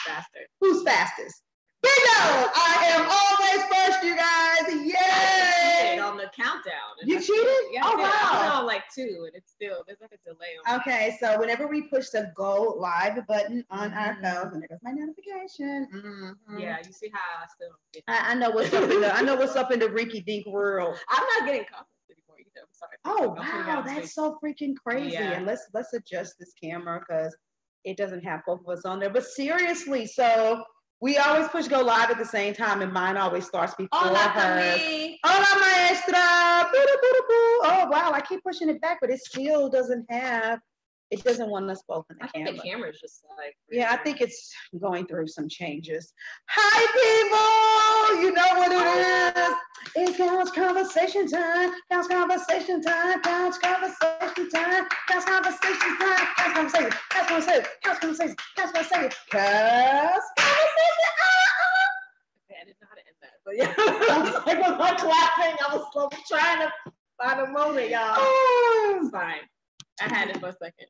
faster. Who's fastest? Bingo! I am always first, you guys. Yay! On the countdown. You cheated? Yeah, oh, wow. I put on like 2, and it's still, there's like a delay on Okay, so whenever we push the go live button on our phones, and there goes my notification. Yeah, you see how I still get I know what's up in the, I know what's up in the rinky dink world. I'm not getting comments anymore either. I'm sorry. Oh, wow, that's so freaking crazy. Yeah. And let's adjust this camera because it doesn't have both of us on there. But seriously, so we always push go live at the same time, and mine always starts before hers. Hola, maestra. Oh, wow, I keep pushing it back, but it still doesn't have, it doesn't want us both in the camera. I think the camera's just like... Yeah, I think it's going through some changes. Hi, people. You know what it is. It's Couch Conversation time. Couch Conversation time. Couch Conversation time. Couch Conversation time. Couch Conversation. Couch Conversation. Couch Conversation. Couch Conversation. Couch Conversation. Okay, I didn't know how to end that. But yeah, I was not clapping. I was trying to find a moment, y'all. Oh, fine. I had it for a second.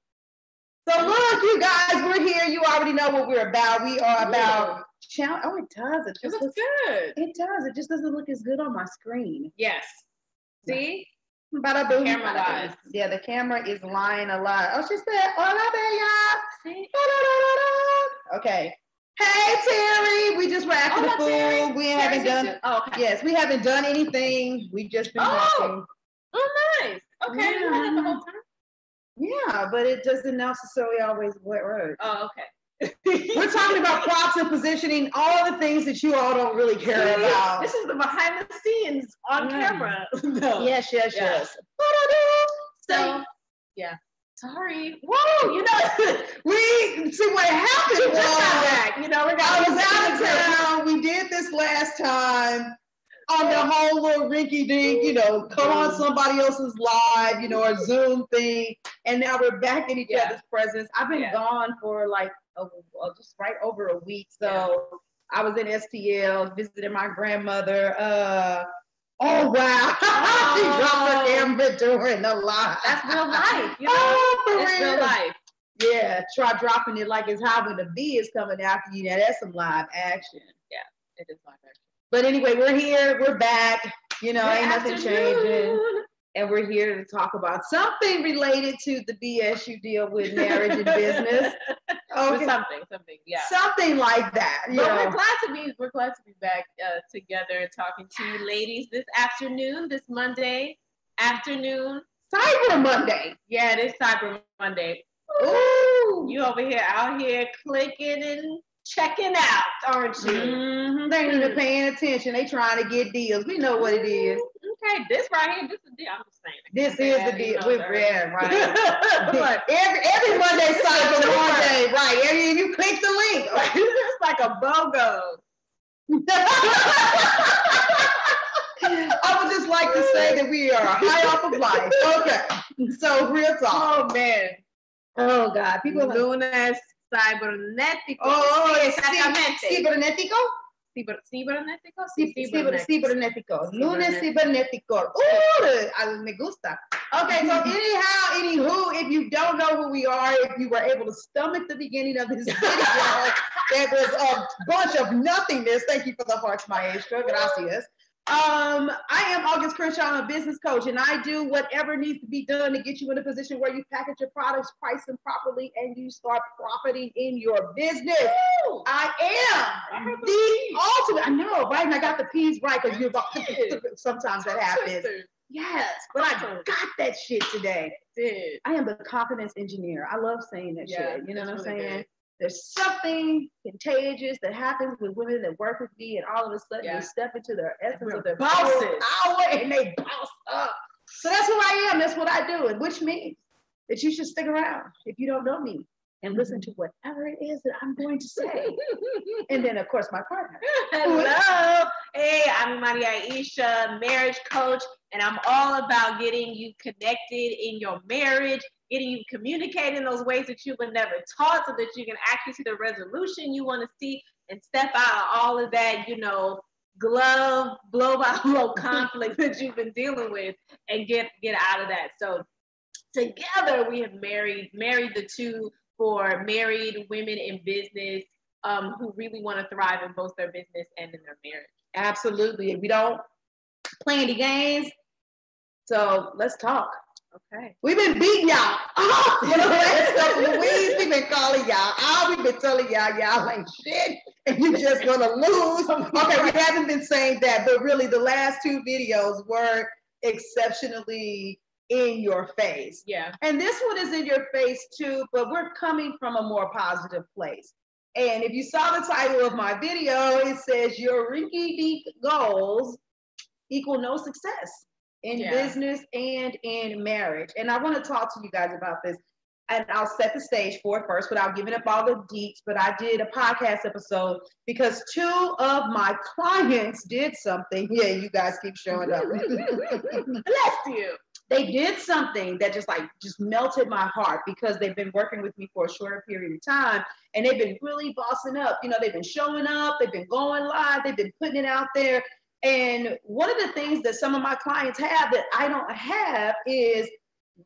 So look, you guys, we're here. You already know what we're about. We are about challenge. Oh, it does. It just looks good. It does. It just doesn't look as good on my screen. Yes. See? Bada boom. Camera lies. Yeah, the camera is lying a lot. Oh, she said, "Hola, bella." Okay. Hey, Terry. We just were acting a fool. Terry. We haven't done. Okay. Yes, we haven't done anything. We just been talking. Oh, nice. Okay. Yeah. You had it the whole time. Yeah, but it doesn't necessarily always work. Oh, okay. We're talking about props and positioning, all the things that you all don't really care about. This is the behind the scenes on camera. No. Yes. So, yeah. Sorry. Whoa, you know, we see what happened was, back. You know, I was out of town. We did this last time on the whole little rinky dink, you know, come on somebody else's live, you know, or Zoom thing. And now we're back in each other's presence. I've been gone for like just right over a week. So I was in STL, visiting my grandmother. Oh, wow. She dropped her camera during the live. That's real life. You know, it's real life. Yeah, try dropping it like it's hot when the bee is coming after you. Now that's some live action. Yeah, it is live action. But anyway, we're here. We're back. You know, ain't nothing changing. And we're here to talk about something related to the BS you deal with, marriage and business. Okay. Something, yeah. Something like that. But we're glad to be back together and talking to you ladies this afternoon, this Monday afternoon. Cyber Monday. Yeah, it is Cyber Monday. Ooh. You over here out here clicking and checking out, aren't you? Mm-hmm. They ain't even paying attention. They trying to get deals. We know what it is. Okay, this right here, this is the deal. I'm just saying. This is the deal. Right. every Monday Cyber Monday, right? If you click the link, it's like a BOGO. I would just like to say that we are high off of life. Okay, so real talk. Oh man. Oh God, people lunes cibernético. Oh, cibernético. Cibernético. Lunes cibernético. Ooh, me gusta. Okay, so anywho, if you don't know who we are, if you were able to stomach the beginning of this video, that was a bunch of nothingness. Thank you for the hearts, maestro. Gracias. I am August Crenshaw. I'm a business coach, and I do whatever needs to be done to get you in a position where you package your products, price them properly, and you start profiting in your business. Woo! I am the ultimate. I know, right? And I got the P's right because you're sometimes that happens. Yes, but I got that shit today. I am the confidence engineer. I love saying that shit. You know what I'm saying? Good. There's something contagious that happens with women that work with me, and all of a sudden they step into their essence of their power and they bounce up. So that's who I am. That's what I do, and which means that you should stick around if you don't know me and listen to whatever it is that I'm going to say. And then, of course, my partner. Hello. Hey, I'm Maria Aisha, marriage coach, and I'm all about getting you connected in your marriage, getting you communicating those ways that you were never taught so that you can actually see the resolution you want to see and step out of all of that, you know, blow by blow conflict that you've been dealing with and get out of that. So together we have married the two for married women in business who really want to thrive in both their business and in their marriage. Absolutely. If we don't play any games, so let's talk. Okay. We've been beating y'all for the last couple of weeks. We've been calling y'all out. We've been telling y'all ain't shit, and you just gonna lose. Okay, we haven't been saying that, but really the last two videos were exceptionally in your face. Yeah. And this one is in your face too, but we're coming from a more positive place. And if you saw the title of my video, it says your rinky-dink goals equal no success in business and in marriage. And I want to talk to you guys about this. And I'll set the stage for it first without giving up all the deets. But I did a podcast episode because two of my clients did something. Yeah, you guys keep showing up. Bless you. They did something that just melted my heart because they've been working with me for a shorter period of time and they've been really bossing up. You know, they've been showing up, they've been going live, they've been putting it out there. And one of the things that some of my clients have that I don't have is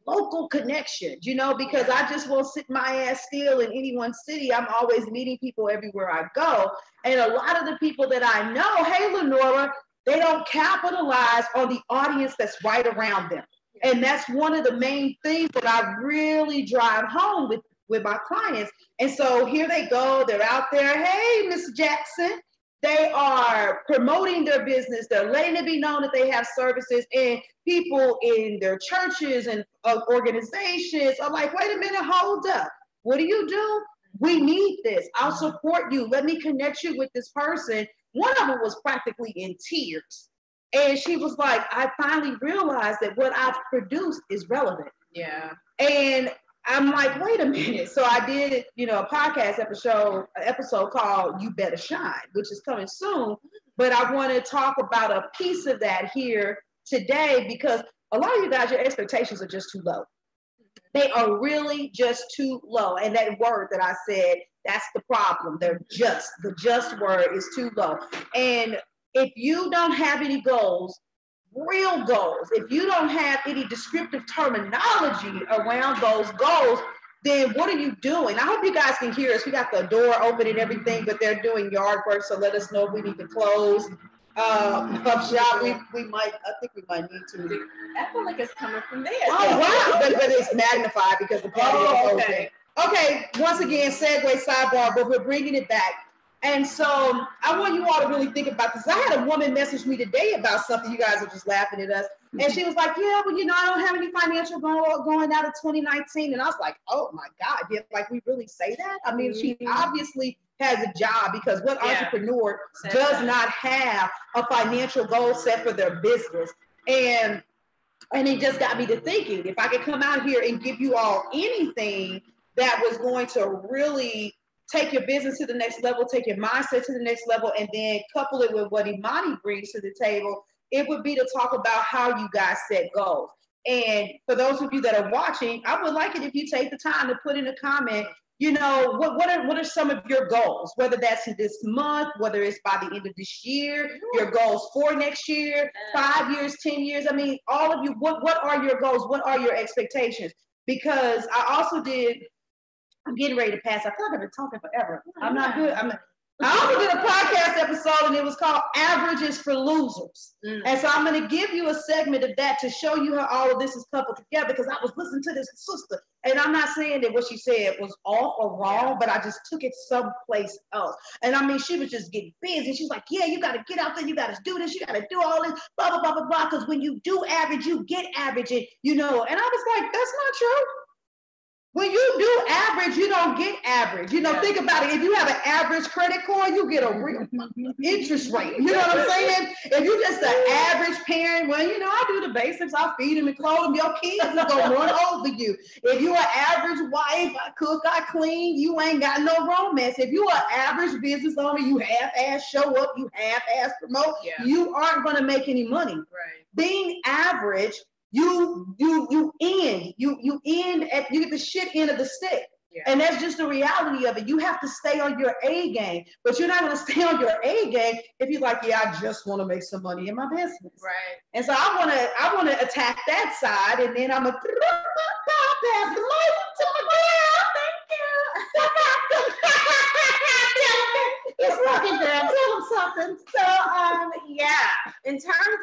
local connections, you know, because I just won't sit my ass still in any one city. I'm always meeting people everywhere I go. And a lot of the people that I know, hey, Lenora, they don't capitalize on the audience that's right around them. And that's one of the main things that I really drive home with my clients. And so here they go, they're out there, hey, Miss Jackson. They are promoting their business. They're letting it be known that they have services, and people in their churches and organizations are like, wait a minute, hold up. What do? We need this. I'll support you. Let me connect you with this person. One of them was practically in tears. And she was like, I finally realized that what I've produced is relevant. Yeah. And I'm like, wait a minute. So I did, a podcast episode called You Better Shine, which is coming soon. But I want to talk about a piece of that here today because a lot of you guys, your expectations are just too low. They are really just too low. And that word that I said, that's the problem. The just word is too low. And if you don't have any goals, real goals, if you don't have any descriptive terminology around those goals, then what are you doing? I hope you guys can hear us. We got the door open and everything, but they're doing yard work, so let us know if we need to close up shop. I think we might need to. I feel like it's coming from there. Oh, wow. But it's magnified because the patio is open. Okay, once again, segue, sidebar, but we're bringing it back. And so I want you all to really think about this. I had a woman message me today about something. You guys are just laughing at us. And she was like, yeah, well, I don't have any financial goal going out of 2019. And I was like, oh my God, yeah, like we really say that? I mean, she obviously has a job because what entrepreneur does not have a financial goal set for their business? And it just got me to thinking, if I could come out here and give you all anything that was going to really take your business to the next level, take your mindset to the next level, and then couple it with what Imani brings to the table, it would be to talk about how you guys set goals. And for those of you that are watching, I would like it if you take the time to put in a comment, what are some of your goals, whether that's in this month, whether it's by the end of this year, your goals for next year, 5 years, 10 years. I mean, all of you, what are your goals? What are your expectations? Because I also I'm getting ready to pass. I feel like I've been talking forever. I'm not good. I also did a podcast episode and it was called Averages for Losers. And so I'm going to give you a segment of that to show you how all of this is coupled together because I was listening to this sister and I'm not saying that what she said was off or wrong, but I just took it someplace else. And I mean, she was just getting busy. She's like, yeah, you got to get out there. You got to do this. You got to do all this, blah, blah, blah, blah, blah. Because when you do average, you get average. And, and I was like, that's not true. When you do average, you don't get average. Think about it. If you have an average credit score, you get a real interest rate. You know what I'm saying? If you're just an average parent, well, I do the basics. I feed them and clothe them. Your kids are going to run over you. If you're an average wife, I cook, I clean, you ain't got no romance. If you're an average business owner, you half-ass show up, you half-ass promote, you aren't going to make any money. Right. Being average, you get the shit end of the stick. Yeah. And that's just the reality of it. You have to stay on your A game, but you're not going to stay on your A game if you're like, yeah, I just want to make some money in my business. Right. And so I want to attack that side, and then I'm going to pass the mic to my girl. Thank you. Just looking, girl. Tell them something. So, yeah, in terms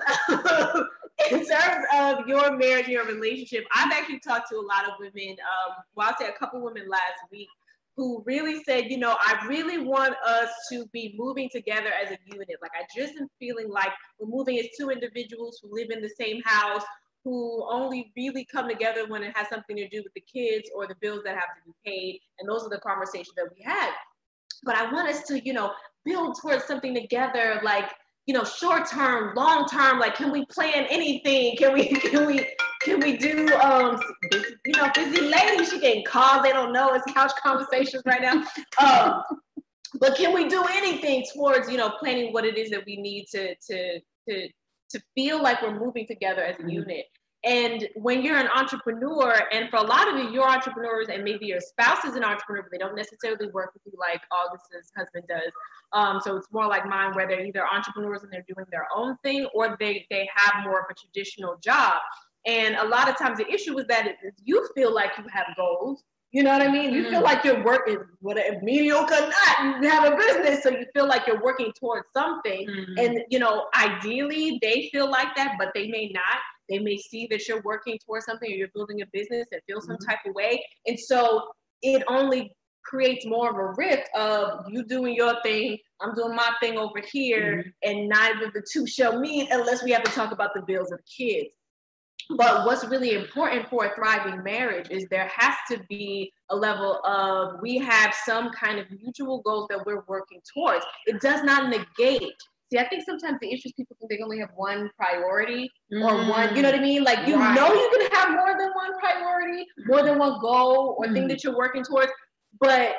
of your marriage and your relationship, I've actually talked to a lot of women. Well, I'll say a couple women last week who really said, you know, I really want us to be moving together as a unit. Like, I just am feeling like we're moving as two individuals who live in the same house, who only really come together when it has something to do with the kids or the bills that have to be paid. And those are the conversations that we had. But I want us to, you know, build towards something together, like, you know, short term, long term. Like, can we plan anything? Can we do, you know, busy lady, she getting calls, they don't know, it's couch conversations right now. But can we do anything towards, you know, planning what it is that we need to feel like we're moving together as a unit? And when you're an entrepreneur, and for a lot of you, you're entrepreneurs, and maybe your spouse is an entrepreneur, but they don't necessarily work with you like August's husband does. So it's more like mine, where they're either entrepreneurs and they're doing their own thing, or they have more of a traditional job. And a lot of times the issue is that you feel like you have goals. You know what I mean? You feel like you're working, whatever, mediocre or not, you have a business, so you feel like you're working towards something. And, you know, ideally they feel like that, but they may not. They may see that you're working towards something, or you're building a business that feels some type of way. And so it only creates more of a rift of you doing your thing, I'm doing my thing over here, and neither of the two shall meet unless we have to talk about the bills of the kids. But what's really important for a thriving marriage is there has to be a level of, we have some kind of mutual goals that we're working towards. It does not negate. See, I think sometimes the issues, people think they only have one priority or one, you know what I mean? Like, you know, you can have more than one priority, more than one goal or thing that you're working towards, but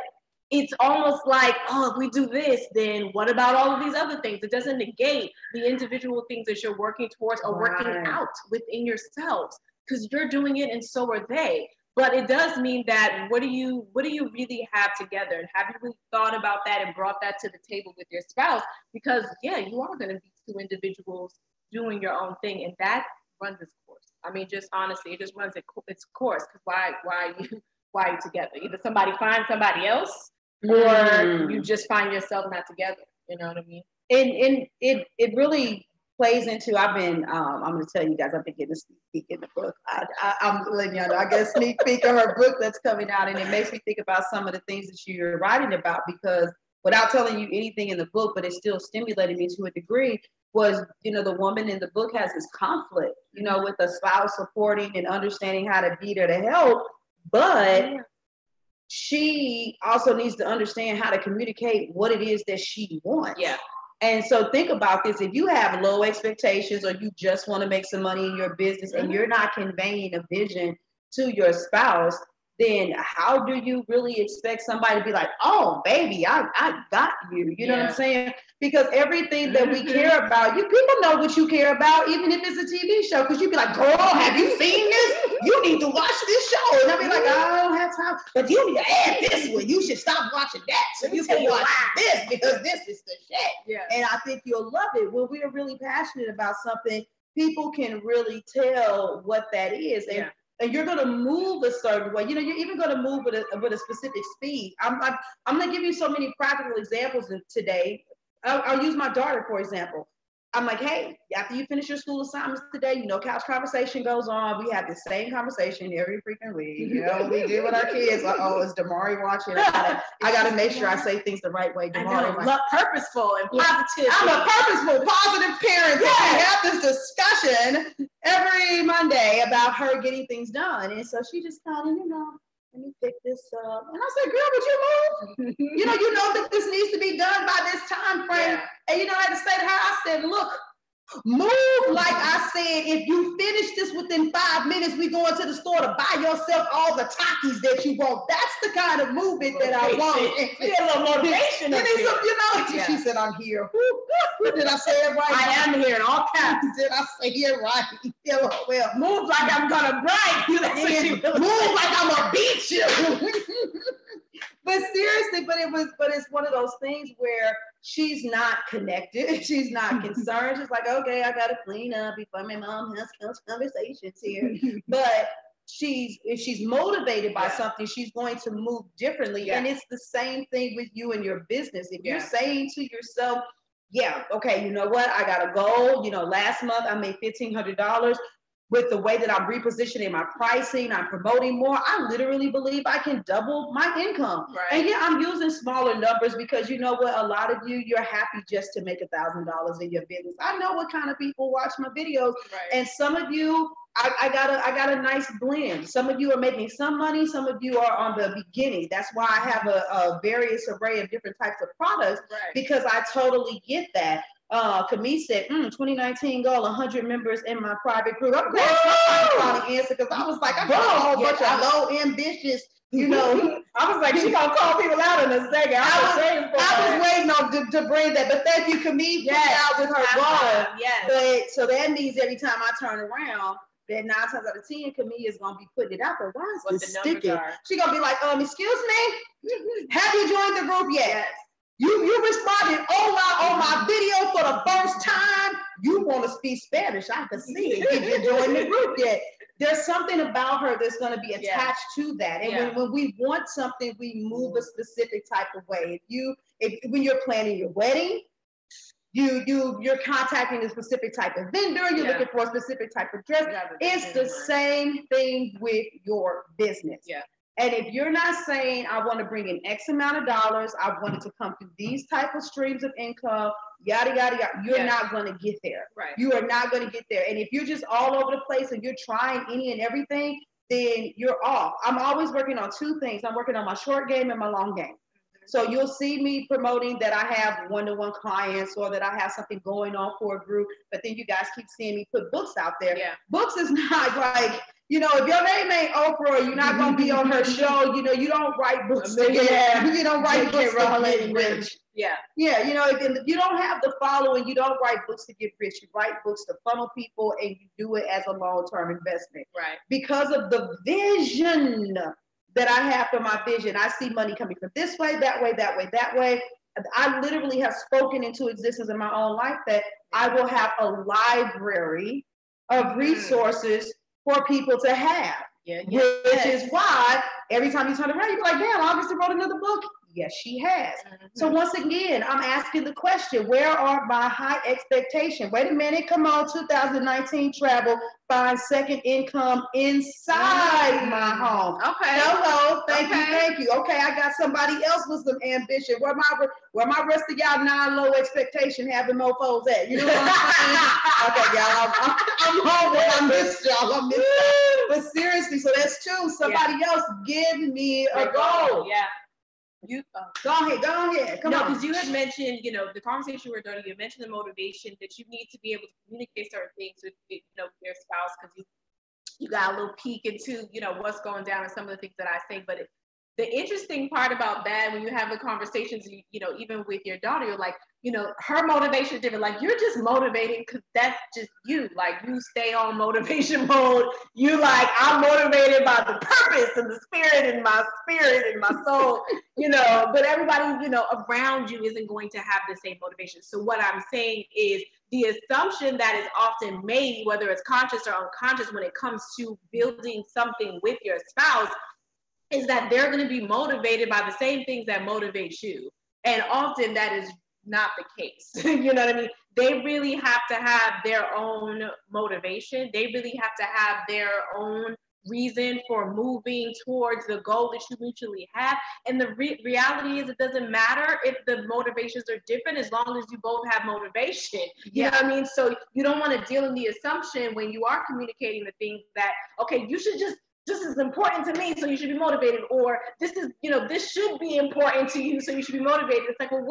it's almost like, oh, if we do this, then what about all of these other things? It doesn't negate the individual things that you're working towards or working out within yourselves, because you're doing it and so are they. But it does mean that what do you really have together? And have you really thought about that and brought that to the table with your spouse? Because, yeah, you are going to be two individuals doing your own thing, and that runs its course. I mean, just honestly, it just runs its course, because why are you together? Either somebody finds somebody else, or you just find yourself not together. You know what I mean? And it really plays into, I'm going to tell you guys, I've been getting a sneak peek in the book. I'm letting y'all know, I get a sneak peek of her book that's coming out, and it makes me think about some of the things that you're writing about, because without telling you anything in the book, but it still stimulated me to a degree, was, you know, the woman in the book has this conflict, you know, with a spouse supporting and understanding how to be there to help, but she also needs to understand how to communicate what it is that she wants. Yeah. And so think about this. If you have low expectations, or you just want to make some money in your business, and you're not conveying a vision to your spouse, then how do you really expect somebody to be like, oh, baby, I got you. You know what I'm saying? Because everything that we care about, people know what you care about, even if it's a TV show, because you be like, girl, have you seen this? You need to watch this show. And I'll be like, I don't have time. But you need to add this one. You should stop watching that so you can watch this, because this is the shit. Yeah. And I think you'll love it. When we are really passionate about something, people can really tell what that is. And you're going to move a certain way. You know, you're even going to move with a specific speed. I'm going to give you so many practical examples today. I'll use my daughter, for example. I'm like, hey, after you finish your school assignments today, you know, couch conversation goes on. We have the same conversation every freaking week. You know, we do with our kids. Like, oh, is Damari watching? I gotta make sure I say things the right way. Damari, purposeful and positive. I'm a purposeful, positive parent. Yeah. We have this discussion every Monday about her getting things done. And so she just kind of, you know, let me pick this up. And I said, girl, would you move? you know that this needs to be done by this time frame. Yeah. And you know, I had to say to her, I said, look, move like I said, if you finish this within 5 minutes, we going to the store to buy yourself all the Takis that you want. That's the kind of movement that I want. Yeah, a little motivation. She said, I'm here. Did I say it right? I am here in all caps. Did I say it right? Yeah, well, move like I'm gonna bribe you. That's what you move like I'm gonna beat you. But seriously, but it's one of those things where she's not connected. She's not concerned. She's like, okay, I gotta clean up before my mom has conversations here. But if she's motivated by something, she's going to move differently. And it's the same thing with you and your business. If you're saying to yourself, okay, you know what? I got a goal. You know, last month I made $1,500. With the way that I'm repositioning my pricing, I'm promoting more, I literally believe I can double my income. Right. And I'm using smaller numbers because you know what? A lot of you're happy just to make $1,000 in your business. I know what kind of people watch my videos. Right. And some of you, I got a nice blend. Some of you are making some money. Some of you are on the beginning. That's why I have a various array of different types of products, because I totally get that. Camille said, 2019 goal, 100 members in my private group. I'm glad somebody trying to answer, because I was like, I got a whole bunch of low ambitious, you know. I was like, she gonna call people out in a second. I was waiting on to bring that, but thank you, Camille, for out with her goal. But so that means every time I turn around, that 9 times out of 10, Camille is gonna be putting it out there. Why is this sticking? She gonna be like, excuse me, have you joined the group yet? Yes. You responded on my video for the first time. You want to speak Spanish? I can see it. Did you join the group yet? There's something about her that's going to be attached to that. And when we want something, we move a specific type of way. When you're planning your wedding, you're contacting a specific type of vendor. You're looking for a specific type of dress. It's the same thing with your business. Yeah. And if you're not saying, I want to bring in X amount of dollars, I want it to come through these type of streams of income, yada, yada, yada, you're not going to get there. Right. You are not going to get there. And if you're just all over the place and you're trying any and everything, then you're off. I'm always working on 2 things. I'm working on my short game and my long game. So you'll see me promoting that I have one-to-one clients, or that I have something going on for a group, but then you guys keep seeing me put books out there. Yeah. Books is not like, you know, if your name ain't Oprah, you're not gonna be on her show. You know, you don't write books to get, you don't write books to get rich. Yeah. Yeah, you know, if you don't have the following, you don't write books to get rich. You write books to funnel people, and you do it as a long-term investment. Right. Because of the vision that I have for my vision. I see money coming from this way, that way, that way, that way. I literally have spoken into existence in my own life that I will have a library of resources for people to have. Which is why every time you turn around, you're like, damn, obviously wrote another book. Yes, she has. So once again, I'm asking the question, where are my high expectations? Wait a minute, come on, 2019 travel, find second income inside my home. Okay. Hello, thank you. Okay, I got somebody else with some ambition. Where my rest of y'all 9 low expectation having mofos at? You know what I'm saying? Okay, y'all, I'm home when I miss y'all. I miss y'all. But seriously, so that's true. Somebody else give me a goal. Yeah. Go ahead. Come on. Because you had mentioned, you know, the conversation we're doing, you mentioned the motivation that you need to be able to communicate certain things with, you know, your spouse, because you got a little peek into, you know, what's going down and some of the things that I say. But the interesting part about that, when you have the conversations, you know, even with your daughter, you're like, you know, her motivation is different. Like, you're just motivating because that's just you. Like, you stay on motivation mode. You like, I'm motivated by the purpose and the spirit and my soul, you know, but everybody, you know, around you isn't going to have the same motivation. So what I'm saying is the assumption that is often made, whether it's conscious or unconscious, when it comes to building something with your spouse, is that they're going to be motivated by the same things that motivate you. And often that is not the case. You know what I mean? They really have to have their own motivation. They really have to have their own reason for moving towards the goal that you mutually have. And the reality is, it doesn't matter if the motivations are different, as long as you both have motivation. You know what I mean? So you don't want to deal in the assumption when you are communicating the things that, okay, you should just, this is important to me, so you should be motivated, or this is, you know, this should be important to you, so you should be motivated. It's like, well,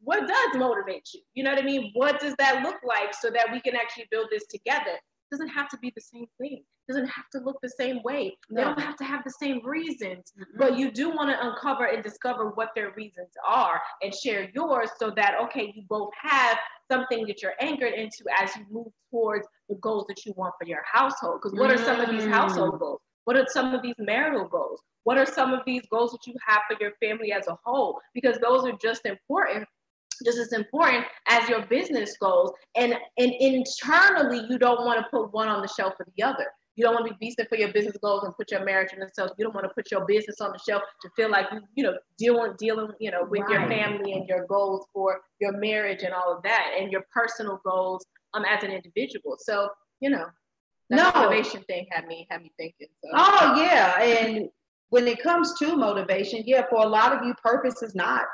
what does motivate you? You know what I mean? What does that look like so that we can actually build this together? It doesn't have to be the same thing. It doesn't have to look the same way. No. They don't have to have the same reasons, but you do want to uncover and discover what their reasons are and share yours, so that, okay, you both have something that you're anchored into as you move towards the goals that you want for your household. Because what are some of these household goals? What are some of these marital goals? What are some of these goals that you have for your family as a whole? Because those are just as important as your business goals. And internally, you don't want to put one on the shelf for the other. You don't want to be beasting for your business goals and put your marriage on the shelf. You don't want to put your business on the shelf to feel like dealing with your family and your goals for your marriage and all of that, and your personal goals as an individual. So that motivation thing had me thinking. So. Oh yeah, and when it comes to motivation, for a lot of you, purpose is not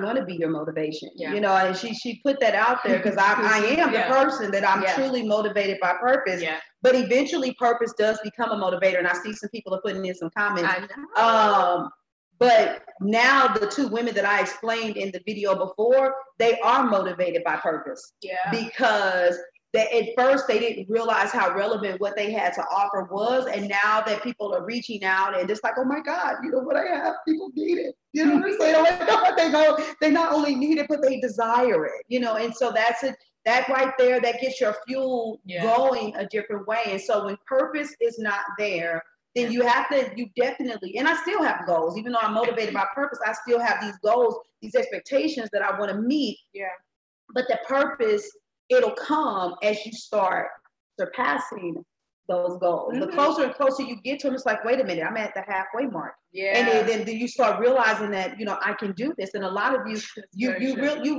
going to be your motivation. And she put that out there because I am the person that I'm truly motivated by purpose. Yeah. But eventually purpose does become a motivator. And I see some people are putting in some comments. But now the two women that I explained in the video before, they are motivated by purpose. Yeah. Because at first they didn't realize how relevant what they had to offer was, and now that people are reaching out and it's like, oh my God, what I have, people need it. You know what I'm saying? Oh my God, they not only need it, but they desire it. And so that's it. That right there, that gets your fuel going a different way. And so when purpose is not there, then you definitely, and I still have goals, even though I'm motivated by purpose, I still have these goals, these expectations that I want to meet. Yeah. But the purpose, it'll come as you start surpassing those goals. Mm-hmm. The closer and closer you get to them, it's like, wait a minute, I'm at the halfway mark. Yeah. And then you start realizing that, I can do this. And a lot of you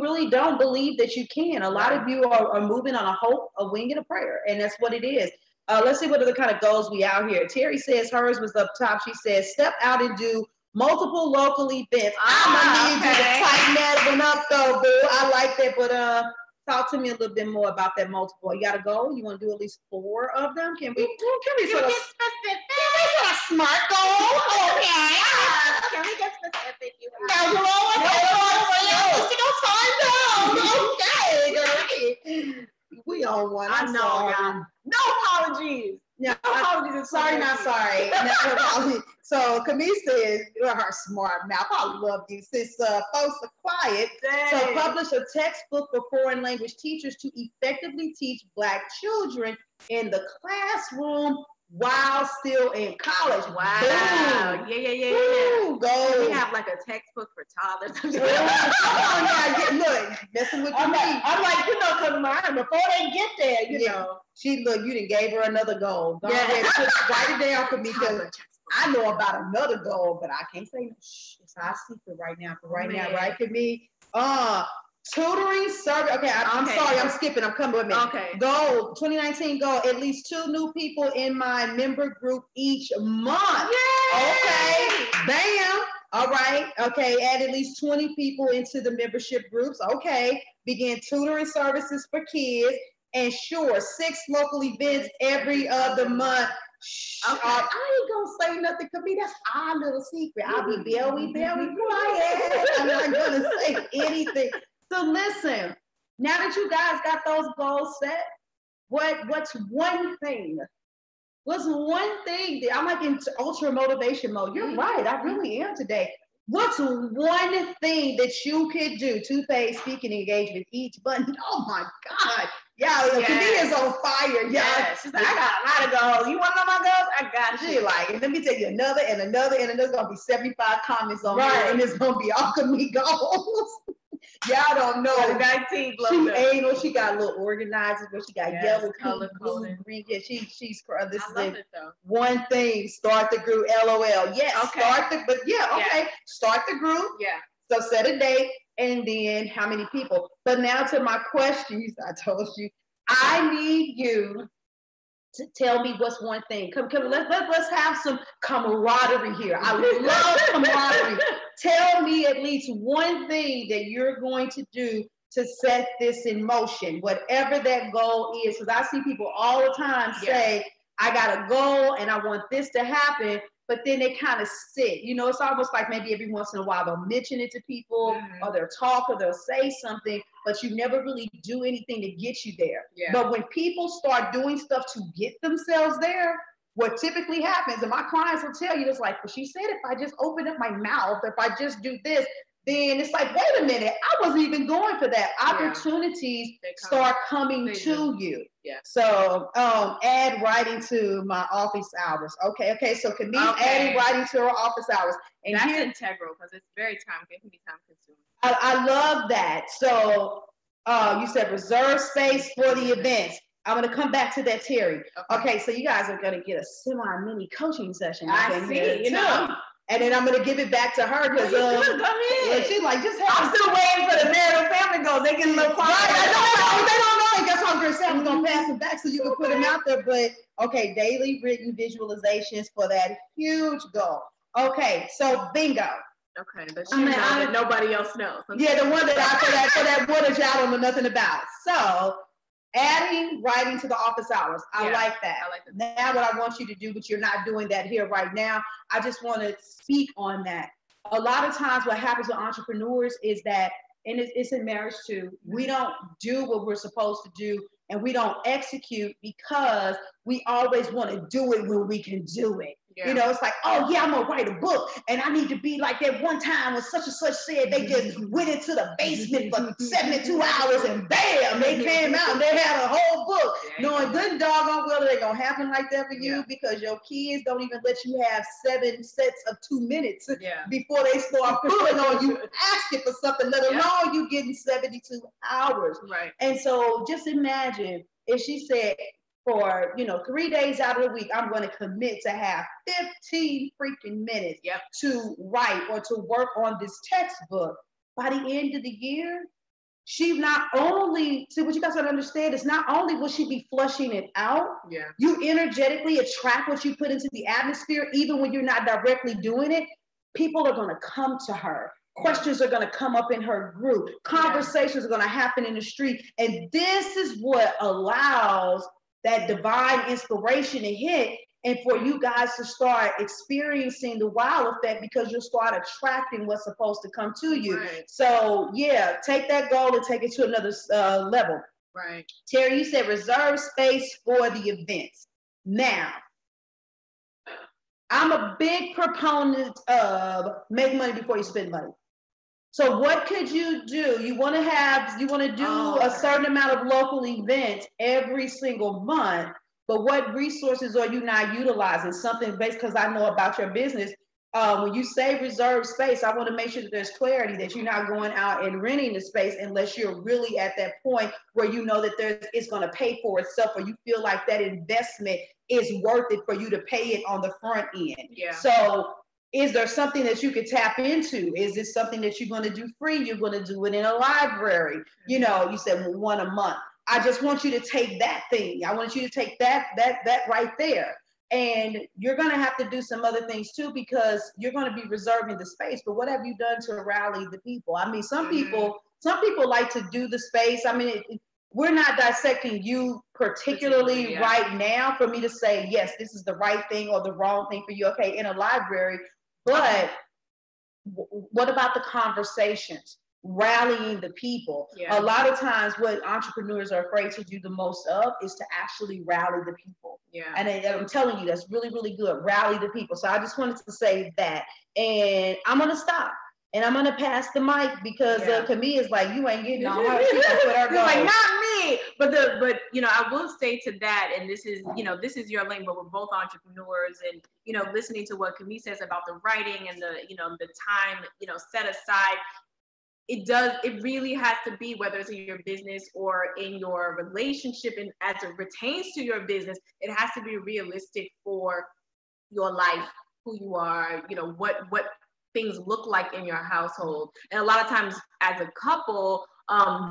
really don't believe that you can. A lot of you are moving on a hope, a wing, and a prayer. And that's what it is. Let's see what other kind of goals we out here. Terry says hers was up top. She says, step out and do multiple local events. I'm gonna need you to tighten that one up though, boo. I like that, but talk to me a little bit more about that multiple. You got to go? You want to do at least 4 of them? Can we sort of specific? Can we get a smart goal? Okay. Can we get specific? Okay. We on one. I know, y'all. No apologies. Yeah, sorry, not sorry. No apologies. So Camille says, her smart mouth. I love you. Since folks are quiet, so publish a textbook for foreign language teachers to effectively teach Black children in the classroom while still in college. Wow. Boom. Yeah. Ooh, go. We have like a textbook for toddlers. Look, messing with me. I'm like, because mine, before they get there, you know. You done gave her another goal. Go ahead, write it down for me, because I know about another goal, but I can't say no. Shh, it's our secret right now. Now, right for me. Tutoring service. Okay, I'm sorry, I'm skipping. I'm coming with me. Okay. Goal 2019 goal. At least 2 new people in my member group each month. Yay! Okay. Bam. All right. Okay. Add at least 20 people into the membership groups. Okay. Begin tutoring services for kids. And 6 local events every other month. Okay. I ain't gonna say nothing to me. That's our little secret. I'll be very, very quiet. I'm not gonna say anything. So listen, now that you guys got those goals set, what's one thing? What's one thing that I'm like in ultra motivation mode? You're right, I really am today. What's one thing that you could do? Two-phase speaking engagement, each button. Oh my God. Camille is on fire. Yes. She's like, I got a lot of goals. You want to know my goals? I got you. She like, and let me tell you another, and there's going to be 75 comments on there, and it's going to be all Camille goals. Y'all don't know. She got little organizers, but she got yellow, color, blue, green. Yeah, she's this is one thing. Start the group. LOL. Yes. Okay. Start the group. Yeah. So set a date, and then how many people. But now to my questions, I told you, I need you to tell me what's one thing. Come, let's have some camaraderie here. I love camaraderie. Tell me at least one thing that you're going to do to set this in motion, whatever that goal is. Because I see people all the time say, I got a goal and I want this to happen, but then they kind of sit. It's almost like maybe every once in a while they'll mention it to people, or they'll talk, or they'll say something, but you never really do anything to get you there. Yeah. But when people start doing stuff to get themselves there, what typically happens, and my clients will tell you, it's like, well, she said if I just open up my mouth, if I just do this, then it's like, wait a minute, I wasn't even going for that. Opportunities start coming to you. Yeah. So add writing to my office hours. Okay. So Camille adding writing to her office hours. And that's integral because it's very it can be time consuming. I love that. So you said reserve space for the events. I'm gonna come back to that, Terry. Okay, so you guys are gonna get a semi-mini coaching session. I see, you know. And then I'm gonna give it back to her because she's like, just have. I'm still waiting for the marital family goals. They get a little quiet. Right, I know, they don't know. And guess what I'm gonna say? I'm gonna pass them back so you can put them out there. But okay, daily written visualizations for that huge goal. Okay, so bingo. Okay, but you know that nobody else knows. Okay. Yeah, the one that for that one that y'all don't know nothing about. So adding writing to the office hours. I like that. Now what I want you to do, but you're not doing that here right now. I just want to speak on that. A lot of times what happens with entrepreneurs is that, and it's in marriage too, we don't do what we're supposed to do and we don't execute because we always want to do it when we can do it. Yeah. You know, it's like, oh yeah, I'm gonna write a book and I need to be like that one time when such and such said they just went into the basement for 72 hours and bam, they came out and they had a whole book. Knowing good and doggone well it ain't gonna happen like that for you because your kids don't even let you have 7 sets of 2 minutes before they start pulling on you asking for something, let alone you getting 72 hours. Right. And so just imagine if she said, for 3 days out of the week, I'm going to commit to have 15 freaking minutes to write or to work on this textbook. By the end of the year, she not only, see what you guys got to understand is not only will she be flushing it out, you energetically attract what you put into the atmosphere, even when you're not directly doing it. People are going to come to her. Questions are going to come up in her group. Conversations are going to happen in the street. And this is what allows that divine inspiration to hit and for you guys to start experiencing the wow effect because you'll start attracting what's supposed to come to you. Right. So yeah, take that goal and take it to another level. Right. Terry, you said reserve space for the events. Now, I'm a big proponent of make money before you spend money. So what could you do? You want to do a certain amount of local events every single month, but what resources are you not utilizing? Something based, because I know about your business. When you say reserve space, I want to make sure that there's clarity that you're not going out and renting the space unless you're really at that point where you know that it's going to pay for itself, or you feel like that investment is worth it for you to pay it on the front end. Yeah. So is there something that you could tap into? Is this something that you're going to do free? You're going to do it in a library. You said one a month. I just want you to take that thing. I want you to take that right there. And you're going to have to do some other things too, because you're going to be reserving the space. But what have you done to rally the people? I mean, some people like to do the space. I mean, we're not dissecting you particularly right now for me to say, yes, this is the right thing or the wrong thing for you. Okay, in a library. But what about the conversations, rallying the people? Yeah. A lot of times what entrepreneurs are afraid to do the most of is to actually rally the people. Yeah. And I'm telling you, that's really, really good. Rally the people. So I just wanted to say that. And I'm going to stop. And I'm going to pass the mic because Camille is like, you ain't getting on her. You're like, not me. But I will say to that, and this is your lane, but we're both entrepreneurs, and listening to what Camille says about the writing and the time set aside. It really has to be, whether it's in your business or in your relationship, and as it pertains to your business, it has to be realistic for your life, who you are, what things look like in your household. And a lot of times as a couple,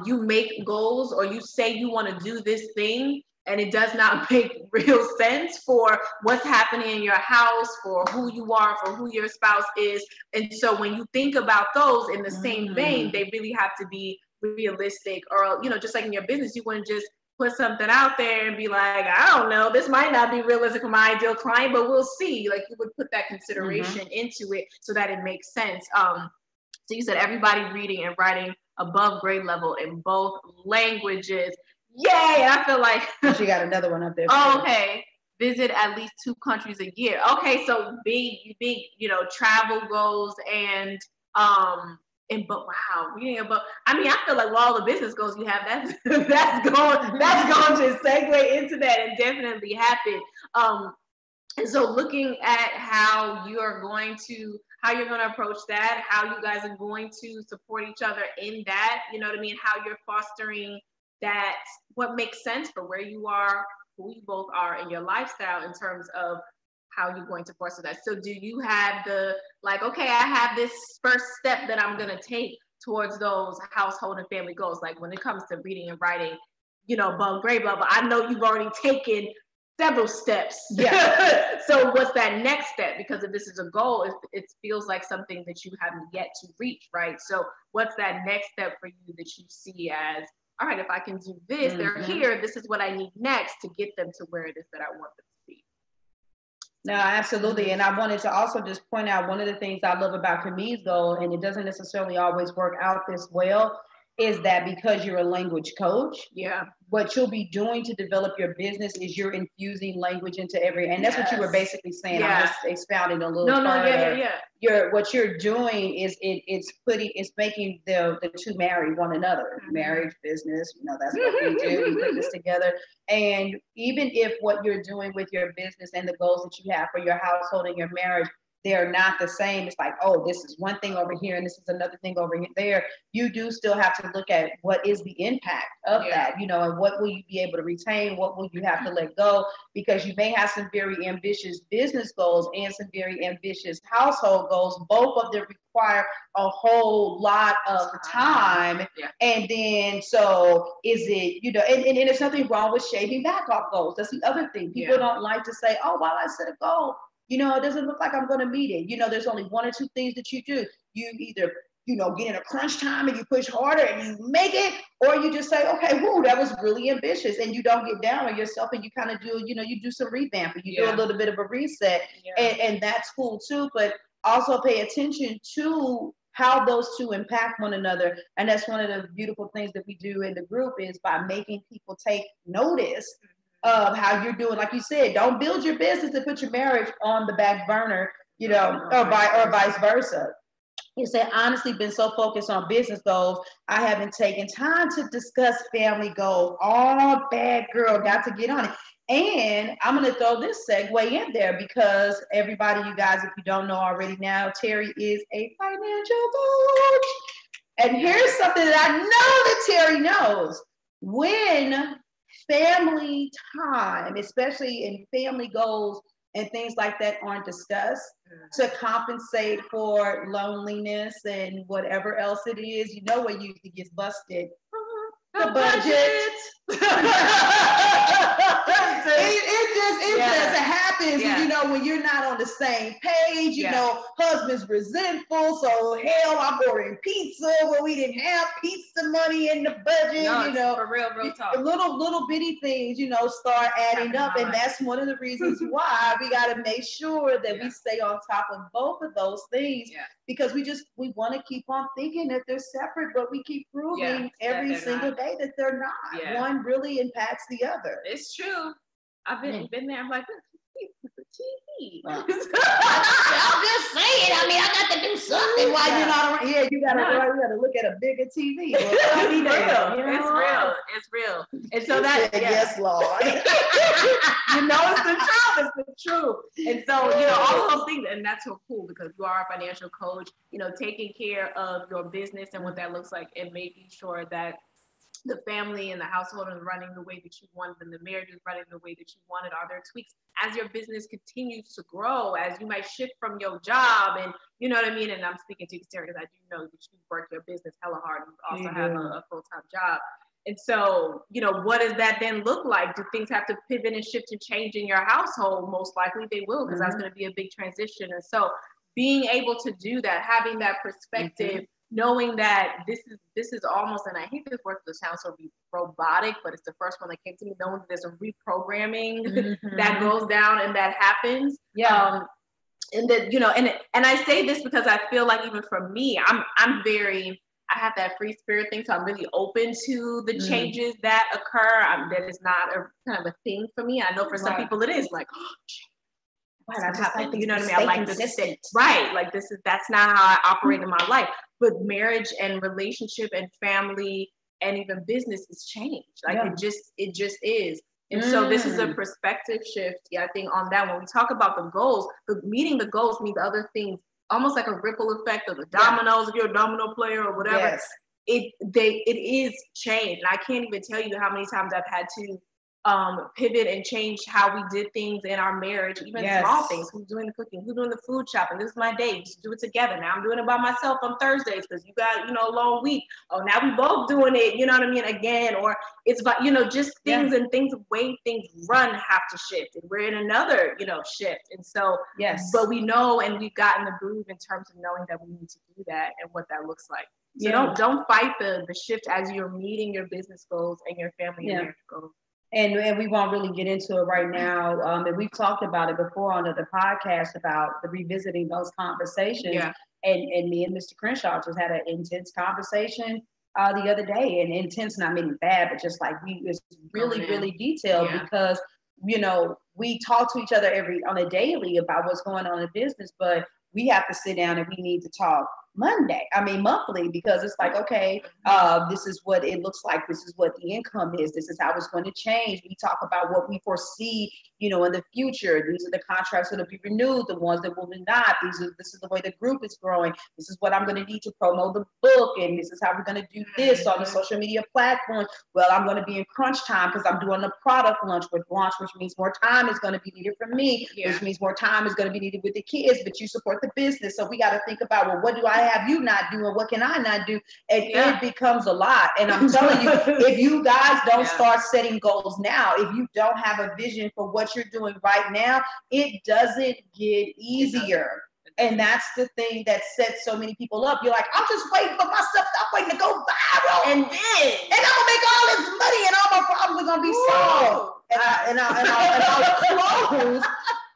you make goals or you say you want to do this thing, and it does not make real sense for what's happening in your house, for who you are, for who your spouse is. And so when you think about those in the same vein, they really have to be realistic. Or, just like in your business, you wouldn't just put something out there and be like, I don't know, this might not be realistic for my ideal client, but we'll see. Like, you would put that consideration into it so that it makes sense. So you said everybody reading and writing above grade level in both languages. Yay! I feel like she got another one up there. Oh, okay. Visit at least 2 countries a year. Okay, so big, travel goals and but wow, but I mean, I feel like with all the business goals you have, that's going to segue into that and definitely happen. And so looking at how you're going to approach that, how you guys are going to support each other in that, how you're fostering that's what makes sense for where you are, who you both are in your lifestyle in terms of how you're going to foster that. So do you have the, like, okay, I have this first step that I'm going to take towards those household and family goals? Like when it comes to reading and writing, you know, above grade level, I know you've already taken several steps. Yeah. So what's that next step? Because if this is a goal, it feels like something that you haven't yet to reach, right? So what's that next step for you that you see as, all right, if I can do this, they're here, this is what I need next to get them to where it is that I want them to be. No, absolutely. And I wanted to also just point out one of the things I love about Camille's goal, and it doesn't necessarily always work out this well, is that because you're a language coach, what you'll be doing to develop your business is you're infusing language into every, and that's what you were basically saying. I'm just expounding a little further. What you're doing is it's making the two marry one another. Marriage, business, you know, that's what we do. We put this together. And even if what you're doing with your business and the goals that you have for your household and your marriage, they're not the same. It's like, oh, this is one thing over here and this is another thing over there. You do still have to look at what is the impact of that, you know, and what will you be able to retain? What will you have to let go? Because you may have some very ambitious business goals and some very ambitious household goals. Both of them require a whole lot of time. And then, so is it, you know, and there's nothing wrong with shaving back off goals. That's the other thing. People don't like to say, oh, well, I set a goal, you know, it doesn't look like I'm going to meet it. You know, there's only one or two things that you do. You either, you know, get in a crunch time and you push harder and you make it, or you just say, okay, whoo, that was really ambitious. And you don't get down on yourself and you kind of do, you know, you do some revamping, you do a little bit of a reset, and that's cool too. But also pay attention to how those two impact one another. And that's one of the beautiful things that we do in the group is by making people take notice of how you're doing. Like you said, don't build your business and put your marriage on the back burner, you know, or vice versa. You said, honestly, been so focused on business goals, I haven't taken time to discuss family goals. Oh, bad girl, got to get on it. And I'm going to throw this segue in there because everybody, you guys, if you don't know already now, Terry is a financial coach. And here's something that I know that Terry knows. When family time, especially in family goals and things like that, aren't discussed to compensate for loneliness and whatever else it is, you know what usually gets busted? The budget. It just happens, you know, when you're not on the same page, you know, husband's resentful, so hell, I'm ordering pizza when we didn't have pizza money in the budget, you know. For real talk. Little bitty things, you know, start adding up, and that's one of the reasons why we got to make sure that we stay on top of both of those things, because we want to keep on thinking that they're separate, but we keep proving every single day that they're not. One really impacts the other. It's true. I've been there. I'm like, the TV. I'm just saying. I mean, I got to do something while you're not around. Yeah, you gotta look at a bigger TV. It's real. And so that yes, Lord. You know, it's the truth. And so, you know, all those things, and that's so cool because you are a financial coach. You know, taking care of your business and what that looks like, and making sure that the family and the household is running the way that you wanted, and the marriage is running the way that you wanted. Are there tweaks as your business continues to grow, as you might shift from your job, and you know what I mean? And I'm speaking to you, Terry, because I do know that you work your business hella hard. You also have a full-time job. And so, you know, what does that then look like? Do things have to pivot and shift and change in your household? Most likely they will, because that's going to be a big transition. And so being able to do that, having that perspective, knowing that this is almost, and I hate this word because it sounds so robotic, but it's the first one that came to me, knowing that there's a reprogramming that goes down and that happens. And that, you know, and I say this because I feel like even for me, I have that free spirit thing, so I'm really open to the changes that occur. That is not a kind of a thing for me. I know for some people it is like, oh, you know what I mean? I like this, right? Like that's not how I operate in my life. But marriage and relationship and family and even business has changed. Like it just is. And so this is a perspective shift. Yeah, I think on that, when we talk about the goals, meeting the goals means other things, almost like a ripple effect of the dominoes, if you're a domino player or whatever. it is change. And I can't even tell you how many times I've had to pivot and change how we did things in our marriage, even small things. Who's doing the cooking? Who's doing the food shopping? This is my day. We should do it together. Now I'm doing it by myself on Thursdays because you got, you know, a long week. Oh, now we both doing it, you know what I mean, again. Or it's about, you know, just things and things, the way things run have to shift. And we're in another, you know, shift. And so, but we know, and we've gotten the groove in terms of knowing that we need to do that and what that looks like. So don't fight the shift as you're meeting your business goals and your family and marriage goals. And we won't really get into it right now. And we've talked about it before on the podcast about the revisiting those conversations. Yeah. And me and Mr. Crenshaw just had an intense conversation the other day. And intense, not meaning bad, but just like it's really, really detailed because, you know, we talk to each other on a daily about what's going on in business, but we have to sit down and we need to talk monthly, because it's like, okay, this is what it looks like. This is what the income is. This is how it's going to change. We talk about what we foresee, you know, in the future. These are the contracts that will be renewed, the ones that will not. This is the way the group is growing. This is what I'm going to need to promote the book. And this is how we're going to do this on the social media platforms. Well, I'm going to be in crunch time because I'm doing a product launch, which means more time is going to be needed from me, which means more time is going to be needed with the kids, but you support the business. So we got to think about, well, what do I have you not do and what can I not do? And it becomes a lot. And I'm telling you, if you guys don't start setting goals now, if you don't have a vision for what you're doing right now, it doesn't get easier. And that's the thing that sets so many people up. You're like, I'm just waiting for my stuff. I'm waiting to go viral. And I'm going to make all this money and all my problems are going to be solved. And I'll close.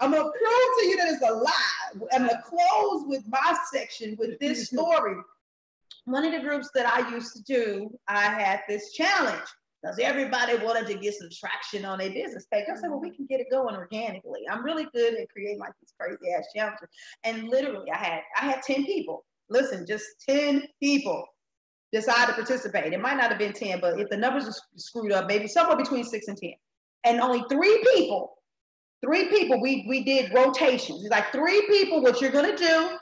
I'm going to prove to you that it's a lie. I'm going to close with my section with this story. One of the groups that I used to do, I had this challenge because everybody wanted to get some traction on their business page. I said, well, we can get it going organically. I'm really good at creating like these crazy ass challenges. And literally I had 10 people. Listen, just 10 people decide to participate. It might not have been 10, but if the numbers are screwed up, maybe somewhere between 6 and 10. And only three people, we did rotations. It's like 3 people, what you're going to do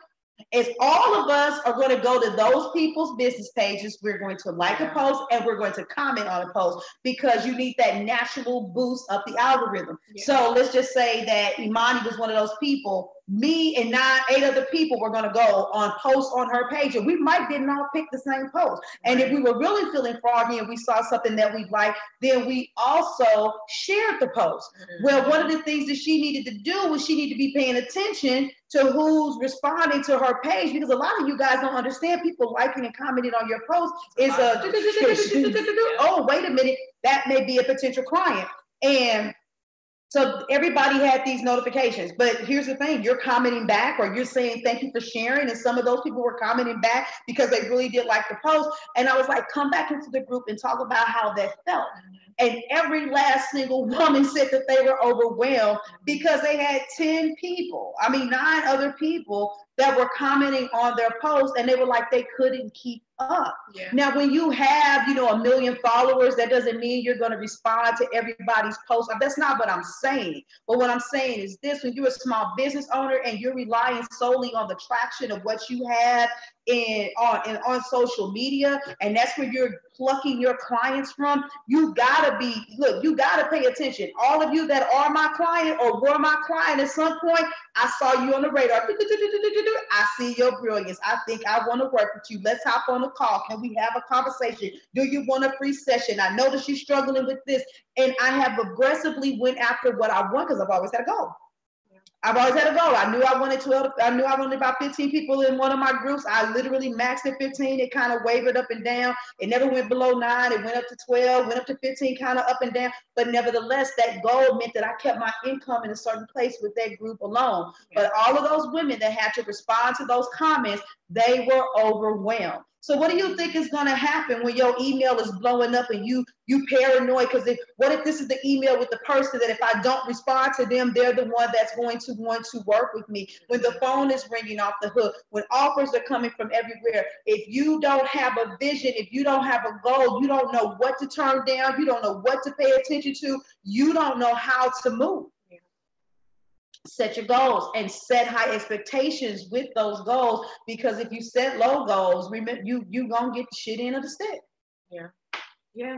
is all of us are going to go to those people's business pages. We're going to like a post and we're going to comment on a post because you need that natural boost of the algorithm. Yeah. So let's just say that Imani was one of those people. Me and 8 other people were going to go on posts on her page, and we might didn't all pick the same post. And if we were really feeling froggy and we saw something that we liked, then we also shared the post. Mm-hmm. Well, one of the things that she needed to do was she needed to be paying attention to who's responding to her page, because a lot of you guys don't understand people liking and commenting on your post is oh, wait a minute, that may be a potential client. And so everybody had these notifications, but here's the thing, you're commenting back or you're saying thank you for sharing, and some of those people were commenting back because they really did like the post. And I was like, come back into the group and talk about how that felt. And every last single woman said that they were overwhelmed because they had 10 people, 9 other people that were commenting on their posts, and they were like, they couldn't keep up. Yeah. Now, when you have, 1 million followers, that doesn't mean you're going to respond to everybody's post. That's not what I'm saying. But what I'm saying is this: when you're a small business owner and you're relying solely on the traction of what you have on social media, and that's where you're plucking your clients from, you gotta pay attention. All of you that are my client or were my client at some point, I saw you on the radar. I see your brilliance. I think I want to work with you. Let's hop on a call. Can we have a conversation? Do you want a free session? I noticed you're struggling with this. And I have aggressively went after what I want because I've always had a goal. I've always had a goal. I knew I wanted about 15 people in one of my groups. I literally maxed at 15. It kind of wavered up and down. It never went below 9. It went up to 12, went up to 15, kind of up and down. But nevertheless, that goal meant that I kept my income in a certain place with that group alone. But all of those women that had to respond to those comments, they were overwhelmed. So what do you think is going to happen when your email is blowing up and you paranoid? Because what if this is the email with the person that if I don't respond to them, they're the one that's going to want to work with me? When the phone is ringing off the hook, when offers are coming from everywhere, if you don't have a vision, if you don't have a goal, you don't know what to turn down, you don't know what to pay attention to, you don't know how to move. set your goals and set high expectations with those goals, because if you set low goals, remember you gonna get the shit end of the stick. Yeah. Yeah.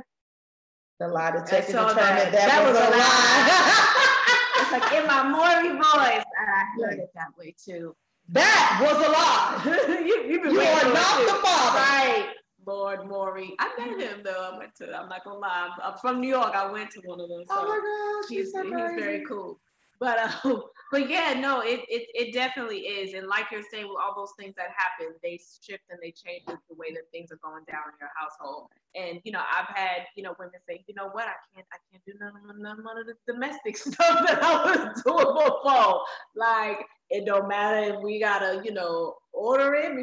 The lie detector determined that was a lie. lie. It's like in my Maury voice. I heard it that way too. That was a lie. you are not the father. Right. Lord Maury. I met him though. I'm not gonna lie. I'm from New York. I went to one of those. So oh my gosh, he's so very cool. But yeah, no, it definitely is. And like you're saying, with all those things that happen, they shift and they change the way that things are going down in your household. And I've had women say, you know what, I can't do none of the domestic stuff that I was doing before. Like, it don't matter if we gotta, order it.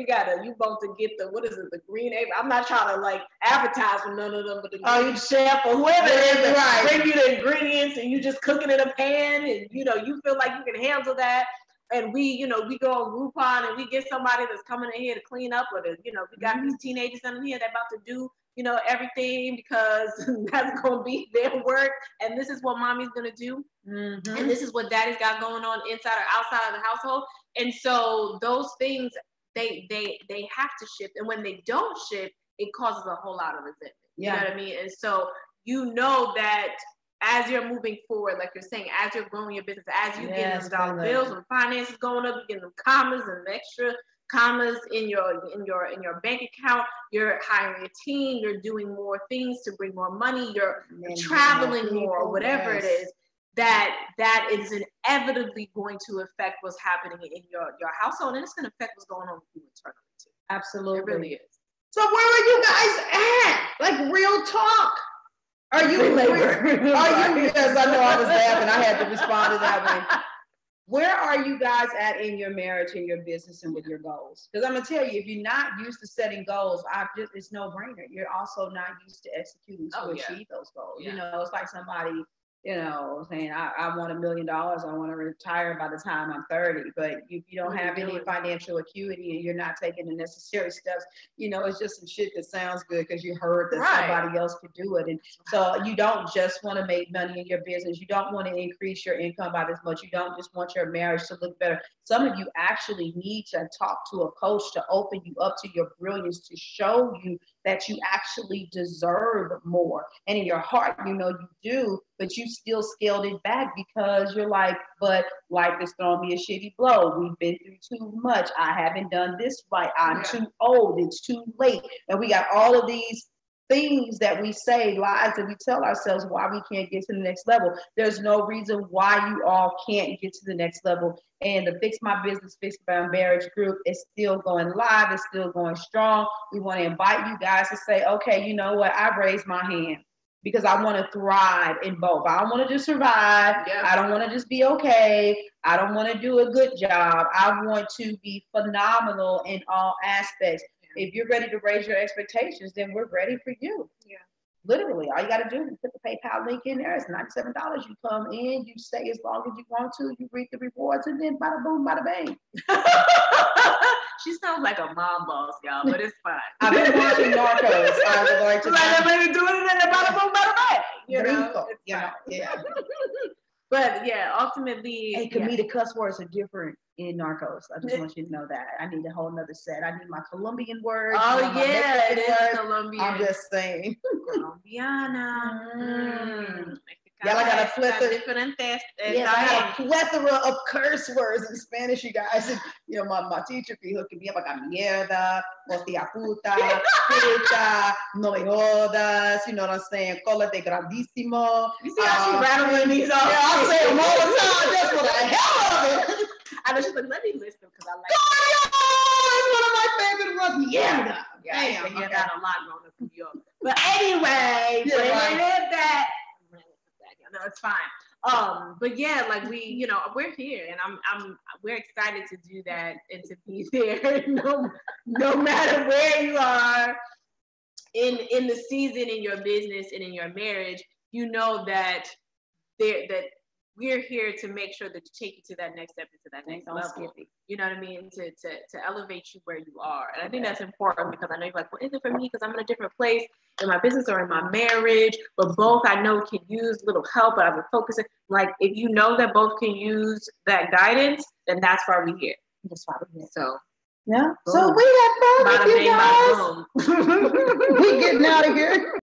You both to get the green apron. I'm not trying to like advertise for none of them, but the green chef or whoever it is, right, bring you the ingredients and you just cook it in a pan, and you feel like you can handle that. And we go on Groupon and we get somebody that's coming in here to clean up with it. We got these teenagers in here that about to do everything, because that's going to be their work. And this is what mommy's going to do. Mm-hmm. And this is what daddy's got going on inside or outside of the household. And so those things, they have to shift. And when they don't shift, it causes a whole lot of resentment. You know what I mean? And so that as you're moving forward, like you're saying, as you're growing your business, as you get those dollar bills and finances going up, you get them commas and extra commas in your bank account, you're hiring a team, you're doing more things to bring more money, you're traveling more, whatever it is, that is inevitably going to affect what's happening in your household, and it's going to affect what's going on with you internally too. Absolutely. It really is. So where are you guys at? Like, real talk. Are you? Yes, I know I was laughing. I had to respond to that one. Where are you guys at in your marriage, in your business, and with your goals? Because I'm gonna tell you, if you're not used to setting goals, it's no brainer. You're also not used to executing to achieve those goals. Yeah. It's like somebody, saying, I want $1 million. I want to retire by the time I'm 30. But if you don't have any financial acuity and you're not taking the necessary steps, it's just some shit that sounds good because you heard that somebody else could do it. And so you don't just want to make money in your business. You don't want to increase your income by this much. You don't just want your marriage to look better. Some of you actually need to talk to a coach to open you up to your brilliance, to show you that you actually deserve more. And in your heart, you do, but you still scaled it back because you're like, but life is throwing me a shitty blow. We've been through too much. I haven't done this right. I'm too old. It's too late. And we got all of these things that we say, lies that we tell ourselves why we can't get to the next level. There's no reason why you all can't get to the next level. And the Fix My Business, Fix My Marriage group is still going live. It's still going strong. We want to invite you guys to say, okay, you know what? I've raised my hand because I want to thrive in both. I don't want to just survive. Yeah. I don't want to just be okay. I don't want to do a good job. I want to be phenomenal in all aspects. If you're ready to raise your expectations, then we're ready for you. Yeah. Literally, all you got to do is put the PayPal link in there. It's $97. You come in, you stay as long as you want to, you reap the rewards, and then bada boom, bada bang. She sounds like a mom boss, y'all, but it's fine. I've been watching Narcos. I would like to maybe doing it in the bada boom, bada bang. Yeah. But yeah, ultimately, hey, comedic cuss words are different in Narcos. I just want you to know that. I need a whole nother set. I need my Colombian words. Oh yeah, it is Colombian. I'm just saying. Colombiana. Y'all got a plethora. Yes, I got a plethora of curse words in Spanish, you guys. And, my teacher be hooking me up. I got mierda, hostia puta, puta, no me jodas. You know what I'm saying? Colate grandísimo. You see how she rattling these off? Yeah, I say them all the time just for the hell of it. I know she's like, let me listen because I like it's one of my favorite ones. Mierda. Yeah, you got a lot going on from New York. But anyway, no, it's fine. But yeah, like we're here, and we're excited to do that and to be there, no matter where you are in the season, in your business and in your marriage. That we're here to make sure that you take you to that next step, into that next level. You know what I mean? To elevate you where you are. And I think that's important, because I know you're like, well, is it for me? Because I'm in a different place in my business or in my marriage, but both I know can use little help, but I've been focusing. Like, if you know that both can use that guidance, then that's why we're here. That's why we're here. So yeah. Boom. So we had fun with you guys. We getting out of here.